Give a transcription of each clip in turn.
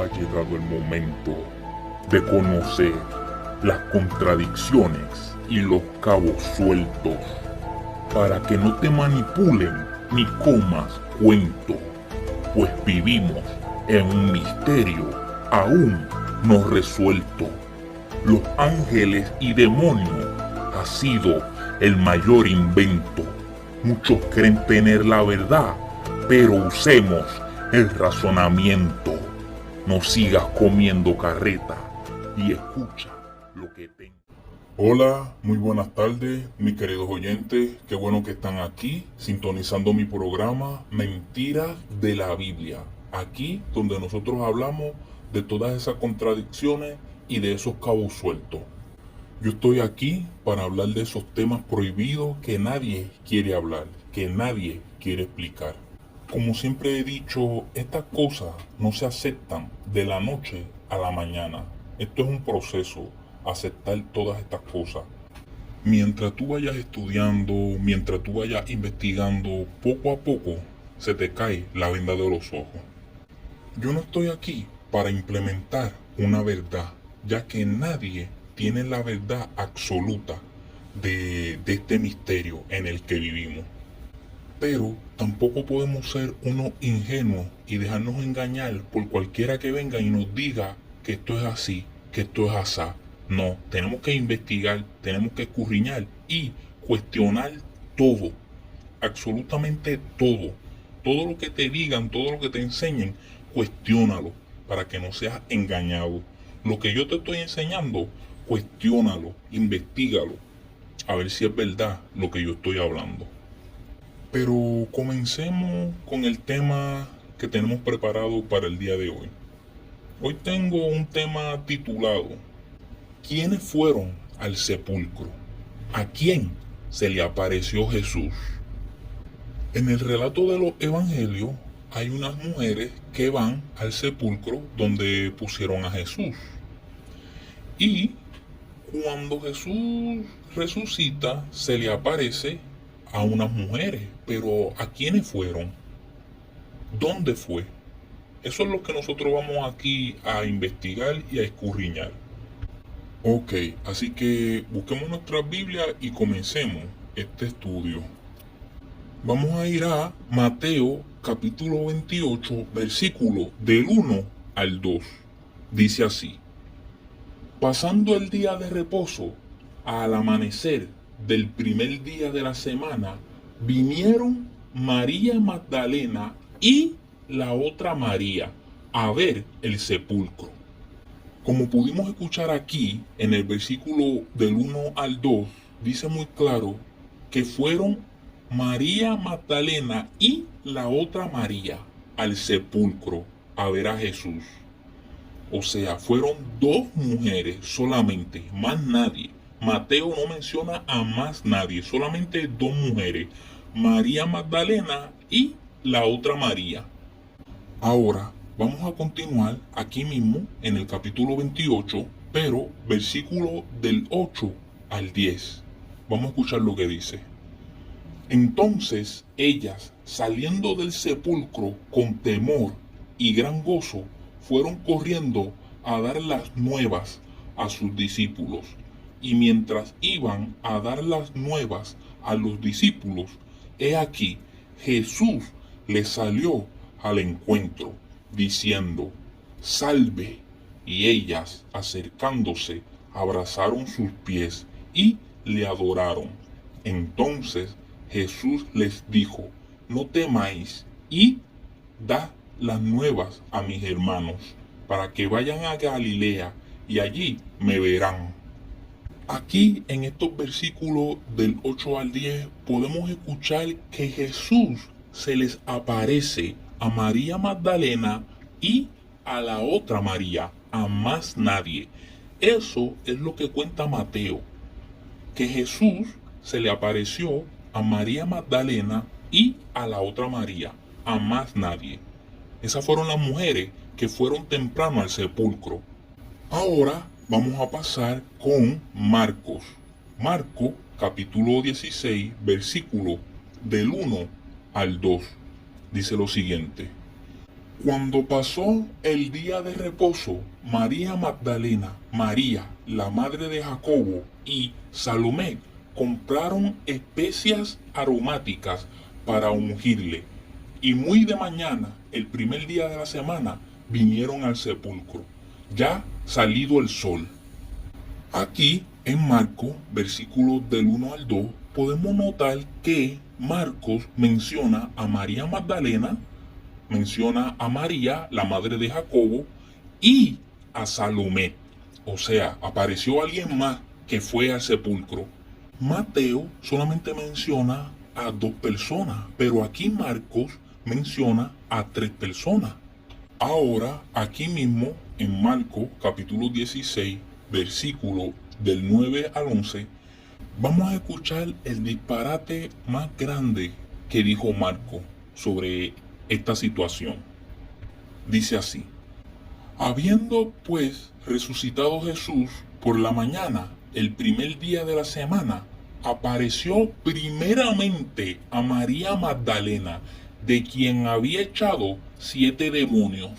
ha llegado el momento de conocer las contradicciones y los cabos sueltos para que no te manipulen ni comas cuento, pues vivimos en un misterio aún no resuelto. Los ángeles y demonios ha sido el mayor invento. Muchos creen tener la verdad, pero usemos el razonamiento. No sigas comiendo carreta y escucha lo que tengo. Hola, muy buenas tardes, mis queridos oyentes. Qué bueno que están aquí sintonizando mi programa Mentiras de la Biblia. Aquí donde nosotros hablamos de todas esas contradicciones y de esos cabos sueltos. Yo estoy aquí para hablar de esos temas prohibidos que nadie quiere hablar, que nadie quiere explicar. Como siempre he dicho, estas cosas no se aceptan de la noche a la mañana. Esto es un proceso, aceptar todas estas cosas. Mientras tú vayas estudiando, mientras tú vayas investigando, poco a poco se te cae la venda de los ojos. Yo no estoy aquí para implementar una verdad, ya que nadie tiene la verdad absoluta de este misterio en el que vivimos. Pero tampoco podemos ser unos ingenuos y dejarnos engañar por cualquiera que venga y nos diga que esto es así, que esto es asá. No, tenemos que investigar, tenemos que escudriñar y cuestionar todo, absolutamente todo. Todo lo que te digan, todo lo que te enseñen, cuestiónalo para que no seas engañado. Lo que yo te estoy enseñando, cuestiónalo, investígalo, a ver si es verdad lo que yo estoy hablando. Pero comencemos con el tema que tenemos preparado para el día de hoy. Hoy tengo un tema titulado ¿Quiénes fueron al sepulcro? ¿A quién se le apareció Jesús? En el relato de los evangelios hay unas mujeres que van al sepulcro donde pusieron a Jesús. Y cuando Jesús resucita, se le aparece a unas mujeres. Pero ¿a quiénes fueron? ¿Dónde fue? Eso es lo que nosotros vamos aquí a investigar y a escudriñar. Ok, así que busquemos nuestras Biblias y comencemos este estudio. Vamos a ir a Mateo capítulo 28, versículo del 1 al 2. Dice así: Pasando el día de reposo, al amanecer del primer día de la semana, vinieron María Magdalena y la otra María a ver el sepulcro. Como pudimos escuchar aquí en el versículo del 1 al 2, dice muy claro que fueron María Magdalena y la otra María al sepulcro a ver a Jesús. O sea, fueron dos mujeres solamente, más nadie. Mateo no menciona a más nadie, solamente dos mujeres, María Magdalena y la otra María. Ahora, vamos a continuar aquí mismo en el capítulo 28, pero versículo del 8 al 10. Vamos a escuchar lo que dice. Entonces ellas, saliendo del sepulcro con temor y gran gozo, fueron corriendo a dar las nuevas a sus discípulos. Y mientras iban a dar las nuevas a los discípulos, he aquí, Jesús les salió al encuentro, diciendo: Salve. Y ellas, acercándose, abrazaron sus pies y le adoraron. Entonces Jesús les dijo: No temáis, y da las nuevas a mis hermanos, para que vayan a Galilea, y allí me verán. Aquí en estos versículos del 8 al 10 podemos escuchar que Jesús se les aparece a María Magdalena y a la otra María, a más nadie. Eso es lo que cuenta Mateo, que Jesús se le apareció a María Magdalena y a la otra María, a más nadie. Esas fueron las mujeres que fueron temprano al sepulcro. Ahora vamos a pasar con Marcos. Marcos capítulo 16, versículo del 1 al 2. Dice lo siguiente: Cuando pasó el día de reposo, María Magdalena, María, la madre de Jacobo, y Salomé compraron especias aromáticas para ungirle. Y muy de mañana, el primer día de la semana, vinieron al sepulcro, ya salido el sol. Aquí, en Marcos, versículos del 1 al 2, podemos notar que Marcos menciona a María Magdalena, menciona a María, la madre de Jacobo, y a Salomé. O sea, apareció alguien más que fue al sepulcro. Mateo solamente menciona a 2 personas, pero aquí Marcos menciona a 3 personas. Ahora, aquí mismo, en Marcos capítulo 16, versículo del 9 al 11, vamos a escuchar el disparate más grande que dijo Marcos sobre esta situación. Dice así: habiendo pues resucitado Jesús por la mañana, el primer día de la semana, apareció primeramente a María Magdalena, de quien había echado 7 demonios.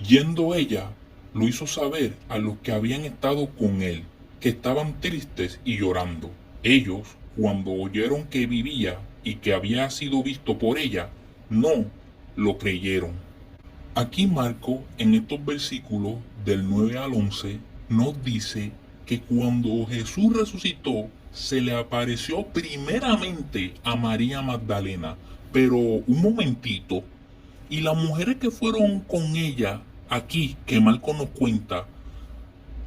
Yendo ella, lo hizo saber a los que habían estado con él, que estaban tristes y llorando. Ellos, cuando oyeron que vivía y que había sido visto por ella, no lo creyeron. Aquí Marco, en estos versículos del 9 al 11, nos dice que cuando Jesús resucitó, se le apareció primeramente a María Magdalena, pero un momentito, y las mujeres que fueron con ella, aquí que Marco nos cuenta,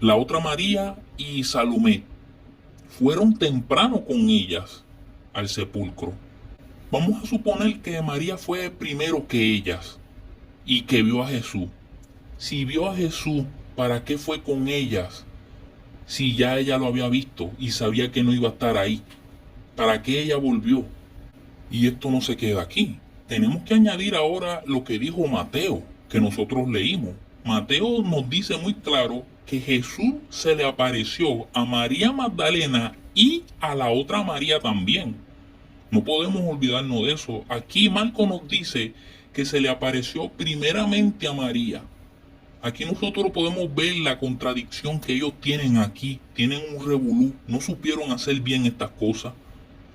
la otra María y Salomé, fueron temprano con ellas al sepulcro. Vamos a suponer que María fue primero que ellas y que vio a Jesús. Si vio a Jesús, ¿para qué fue con ellas? Si ya ella lo había visto y sabía que no iba a estar ahí, ¿para qué ella volvió? Y esto no se queda aquí. Tenemos que añadir ahora lo que dijo Mateo, que nosotros leímos. Mateo nos dice muy claro que Jesús se le apareció a María Magdalena y a la otra María también. No podemos olvidarnos de eso. Aquí Marco nos dice que se le apareció primeramente a María. Aquí nosotros podemos ver la contradicción que ellos tienen aquí. Tienen un revolú. No supieron hacer bien estas cosas.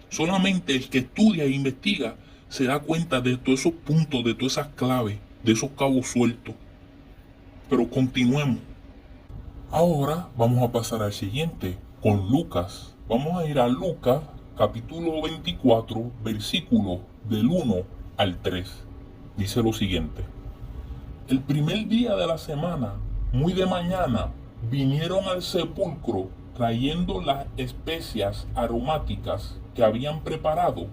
Solamente el que estudia e investiga se da cuenta de todos esos puntos, de todas esas claves, de esos cabos sueltos. Pero continuemos. Ahora vamos a pasar al siguiente, con Lucas. Vamos a ir a Lucas, capítulo 24, versículo del 1 al 3. Dice lo siguiente: el primer día de la semana, muy de mañana, vinieron al sepulcro trayendo las especias aromáticas que habían preparado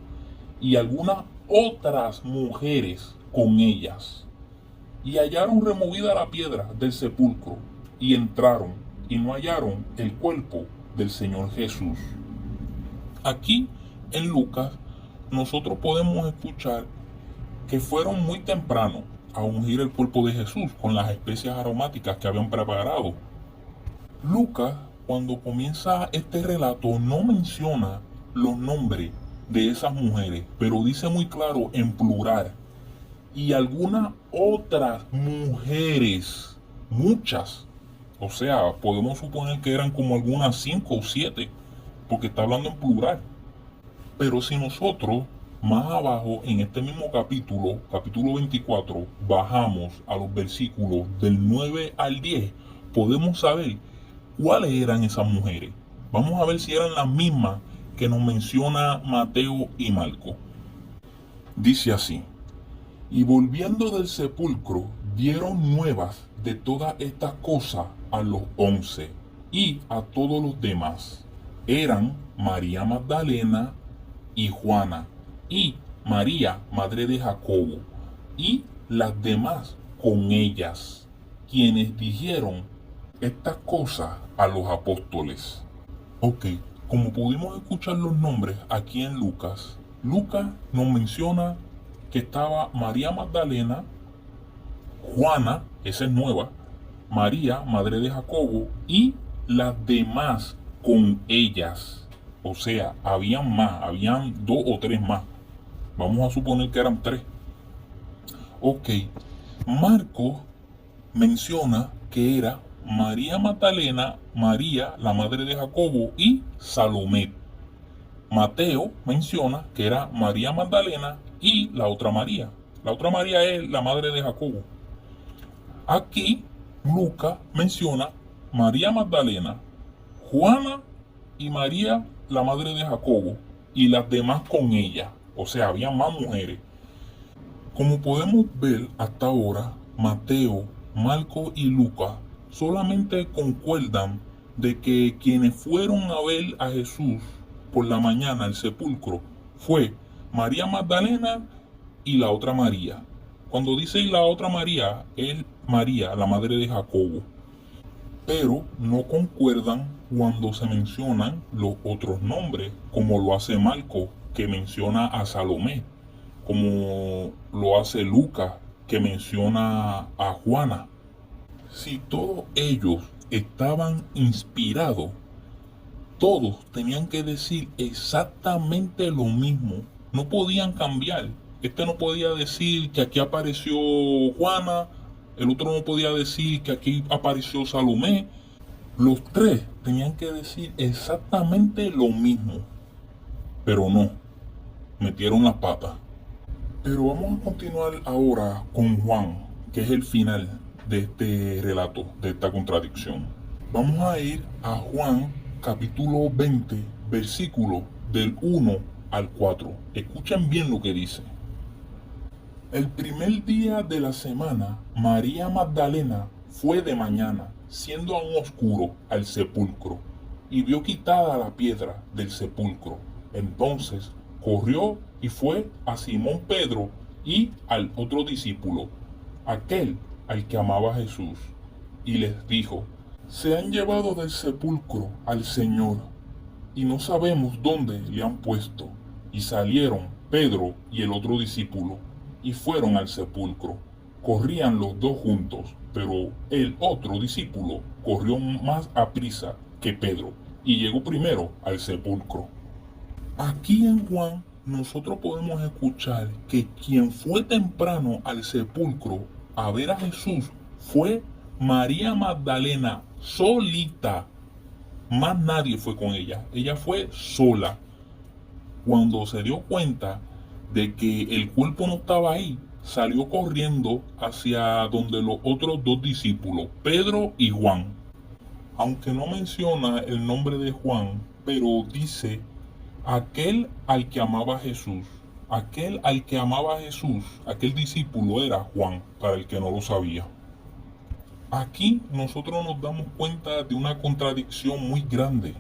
y algunas otras mujeres con ellas. Y hallaron removida la piedra del sepulcro y entraron y no hallaron el cuerpo del Señor Jesús. Aquí en Lucas nosotros podemos escuchar que fueron muy temprano a ungir el cuerpo de Jesús con las especias aromáticas que habían preparado. Lucas, cuando comienza este relato, no menciona los nombres de esas mujeres, pero dice muy claro en plural: y algunas otras mujeres, muchas. O sea, podemos suponer que eran como algunas 5 o 7, porque está hablando en plural. Pero si nosotros, más abajo, en este mismo capítulo, capítulo 24, bajamos a los versículos del 9 al 10, podemos saber cuáles eran esas mujeres. Vamos a ver si eran las mismas que nos menciona Mateo y Marco. Dice así: y volviendo del sepulcro, dieron nuevas de todas estas cosas a los 11 y a todos los demás. Eran María Magdalena y Juana, y María, madre de Jacobo, y las demás con ellas, quienes dijeron estas cosas a los apóstoles. Ok, como pudimos escuchar los nombres aquí en Lucas, Lucas nos menciona que estaba María Magdalena, Juana, esa es nueva, María, madre de Jacobo, y las demás con ellas. O sea, habían más, habían 2 o 3 más. Vamos a suponer que eran 3. Ok, Marcos menciona que era María Magdalena, María, la madre de Jacobo, y Salomé. Mateo menciona que era María Magdalena y la otra María. La otra María es la madre de Jacobo. Aquí Lucas menciona María Magdalena, Juana y María, la madre de Jacobo, y las demás con ella. O sea, había más mujeres. Como podemos ver hasta ahora, Mateo, Marcos y Lucas solamente concuerdan de que quienes fueron a ver a Jesús por la mañana al sepulcro fue María Magdalena y la otra María. Cuando dice la otra María, es María, la madre de Jacobo. Pero no concuerdan cuando se mencionan los otros nombres, como lo hace Marcos, que menciona a Salomé, como lo hace Lucas, que menciona a Juana. Si todos ellos estaban inspirados, todos tenían que decir exactamente lo mismo. No podían cambiar. Este no podía decir que aquí apareció Juana, el otro no podía decir que aquí apareció Salomé. Los tres tenían que decir exactamente lo mismo. Pero no, metieron las patas. Pero vamos a continuar ahora con Juan, que es el final de este relato, de esta contradicción. Vamos a ir a Juan capítulo 20, versículo del 1 al 4. Escuchen bien lo que dice. El primer día de la semana, María Magdalena fue de mañana, siendo aún oscuro, al sepulcro, y vio quitada la piedra del sepulcro. Entonces corrió y fue a Simón Pedro y al otro discípulo, aquel al que amaba a Jesús, y les dijo: se han llevado del sepulcro al Señor, y no sabemos dónde le han puesto. Y salieron Pedro y el otro discípulo, y fueron al sepulcro. Corrían los dos juntos, pero el otro discípulo corrió más aprisa que Pedro, y llegó primero al sepulcro. Aquí en Juan nosotros podemos escuchar que quien fue temprano al sepulcro a ver a Jesús fue María Magdalena, solita. Más nadie fue con ella. Ella fue sola. Cuando se dio cuenta de que el cuerpo no estaba ahí, salió corriendo hacia donde los otros dos discípulos, Pedro y Juan. Aunque no menciona el nombre de Juan, pero dice aquel al que amaba a Jesús. Aquel al que amaba a Jesús, aquel discípulo era Juan, para el que no lo sabía. Aquí nosotros nos damos cuenta de una contradicción muy grande,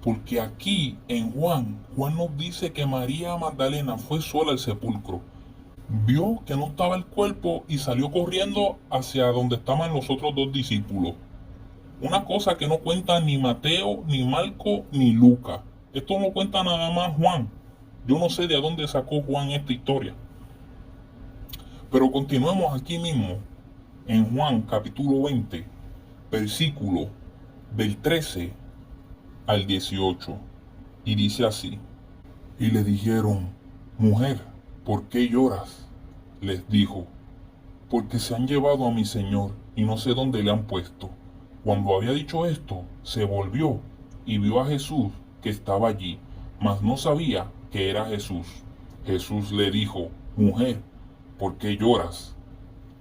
porque aquí en Juan nos dice que María Magdalena fue sola al sepulcro, vio que no estaba el cuerpo y salió corriendo hacia donde estaban los otros dos discípulos. Una cosa que no cuenta ni Mateo, ni Marco, ni Lucas. Esto no cuenta nada más Juan. Yo no sé de dónde sacó Juan esta historia. Pero continuemos aquí mismo, en Juan capítulo 20, versículo del 13 al 18. Y dice así: y le dijeron: mujer, ¿por qué lloras? Les dijo: porque se han llevado a mi Señor y no sé dónde le han puesto. Cuando había dicho esto, se volvió y vio a Jesús que estaba allí, mas no sabía que era Jesús. Jesús le dijo: mujer, ¿por qué lloras?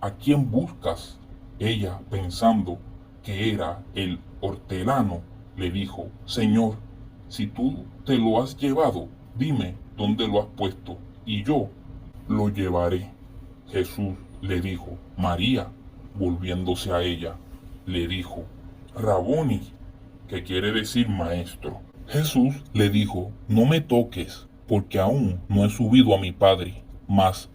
¿A quién buscas? Ella, pensando que era el hortelano, le dijo: Señor, si tú te lo has llevado, dime dónde lo has puesto, y yo lo llevaré. Jesús le dijo: María. Volviéndose a ella, le dijo: Raboni, que quiere decir maestro. Jesús le dijo: no me toques, porque aún no he subido a mi Padre, mas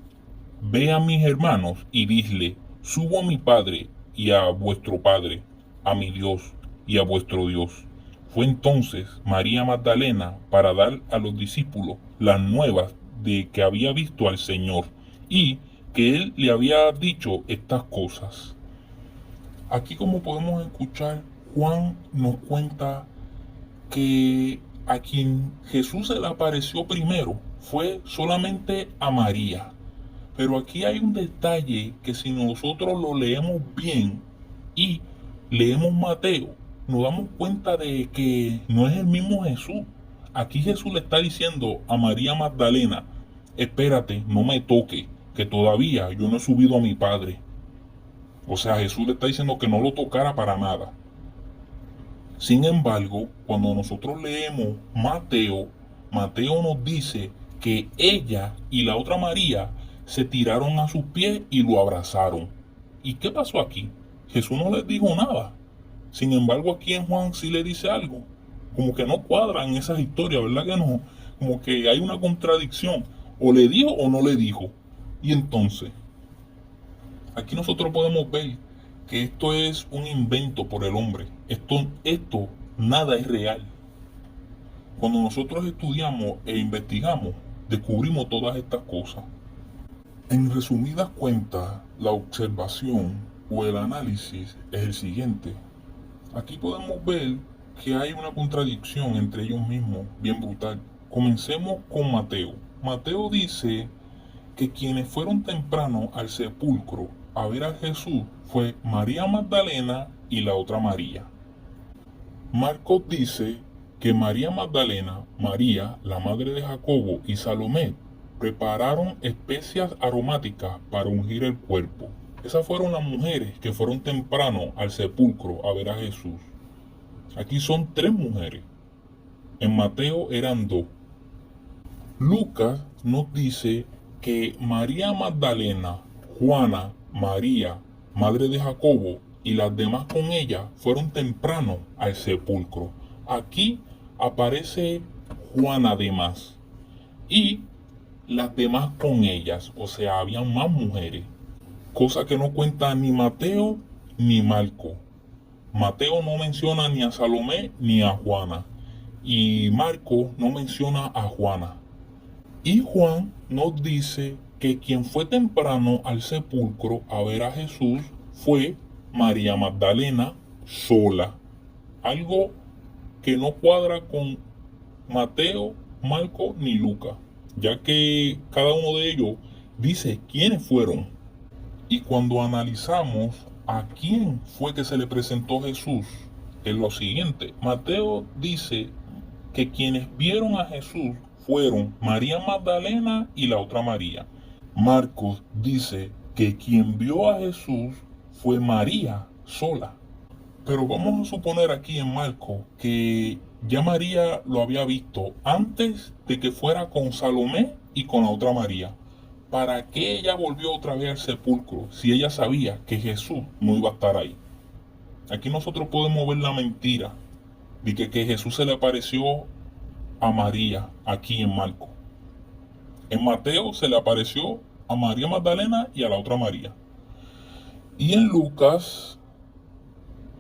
ve a mis hermanos y dile: subo a mi Padre y a vuestro Padre, a mi Dios y a vuestro Dios. Fue entonces María Magdalena para dar a los discípulos las nuevas de que había visto al Señor y que Él le había dicho estas cosas. Aquí, como podemos escuchar, Juan nos cuenta que a quien Jesús se le apareció primero fue solamente a María. Pero aquí hay un detalle que si nosotros lo leemos bien y leemos Mateo, nos damos cuenta de que no es el mismo Jesús. Aquí Jesús le está diciendo a María Magdalena, espérate, no me toque, que todavía yo no he subido a mi Padre. O sea, Jesús le está diciendo que no lo tocara para nada. Sin embargo, cuando nosotros leemos Mateo, Mateo nos dice que ella y la otra María se tiraron a sus pies y lo abrazaron. ¿Y qué pasó aquí? Jesús no les dijo nada. Sin embargo, aquí en Juan sí le dice algo. Como que no cuadran esas historias, ¿verdad que no? Como que hay una contradicción. O le dijo o no le dijo. Y entonces, aquí nosotros podemos ver que esto es un invento por el hombre. Esto nada es real. Cuando nosotros estudiamos e investigamos, descubrimos todas estas cosas. En resumidas cuentas, la observación o el análisis es el siguiente. Aquí podemos ver que hay una contradicción entre ellos mismos, bien brutal. Comencemos con Mateo. Mateo dice que quienes fueron temprano al sepulcro a ver a Jesús fue María Magdalena y la otra María. Marcos dice que María Magdalena, María, la madre de Jacobo, y Salomé prepararon especias aromáticas para ungir el cuerpo. Esas fueron las mujeres que fueron temprano al sepulcro a ver a Jesús. Aquí son 3 mujeres. En Mateo eran 2. Lucas nos dice que María Magdalena, Juana, María, madre de Jacobo, y las demás con ella fueron temprano al sepulcro. Aquí aparece Juana además. Y las demás con ellas, o sea, habían más mujeres. Cosa que no cuenta ni Mateo ni Marco. Mateo no menciona ni a Salomé ni a Juana. Y Marco no menciona a Juana. Y Juan nos dice que quien fue temprano al sepulcro a ver a Jesús fue María Magdalena sola. Algo que no cuadra con Mateo, Marco ni Lucas, ya que cada uno de ellos dice quiénes fueron. Y cuando analizamos a quién fue que se le presentó Jesús, es lo siguiente. Mateo dice que quienes vieron a Jesús fueron María Magdalena y la otra María. Marcos dice que quien vio a Jesús fue María sola. Pero vamos a suponer aquí en Marcos que ya María lo había visto antes de que fuera con Salomé y con la otra María. ¿Para qué ella volvió otra vez al sepulcro si ella sabía que Jesús no iba a estar ahí? Aquí nosotros podemos ver la mentira de que Jesús se le apareció a María aquí en Marcos. En Mateo se le apareció a María Magdalena y a la otra María. Y en Lucas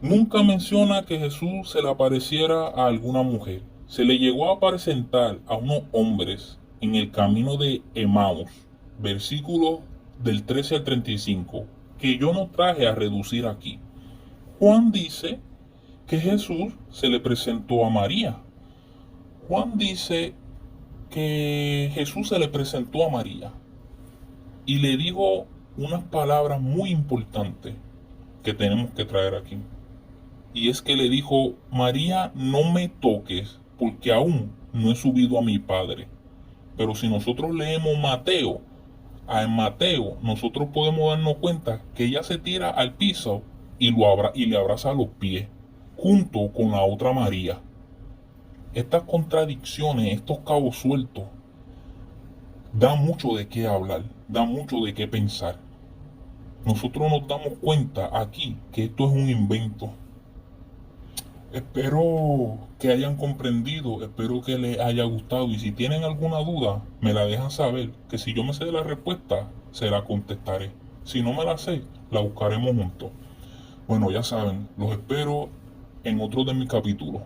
nunca menciona que Jesús se le apareciera a alguna mujer. Se le llegó a presentar a unos hombres en el camino de Emaús, versículos del 13 al 35, que yo no traje a reducir aquí. Juan dice que Jesús se le presentó a María. Juan dice que Jesús se le presentó a María y le dijo unas palabras muy importantes que tenemos que traer aquí. Y es que le dijo, María, no me toques porque aún no he subido a mi Padre. Pero si nosotros leemos Mateo, en Mateo nosotros podemos darnos cuenta que ella se tira al piso y le abraza a los pies, junto con la otra María. Estas contradicciones, estos cabos sueltos, dan mucho de qué hablar, dan mucho de qué pensar. Nosotros nos damos cuenta aquí que esto es un invento. Espero que hayan comprendido, espero que les haya gustado y si tienen alguna duda me la dejan saber, que si yo me sé la respuesta se la contestaré. Si no me la sé, la buscaremos juntos. Bueno, ya saben, los espero en otro de mis capítulos.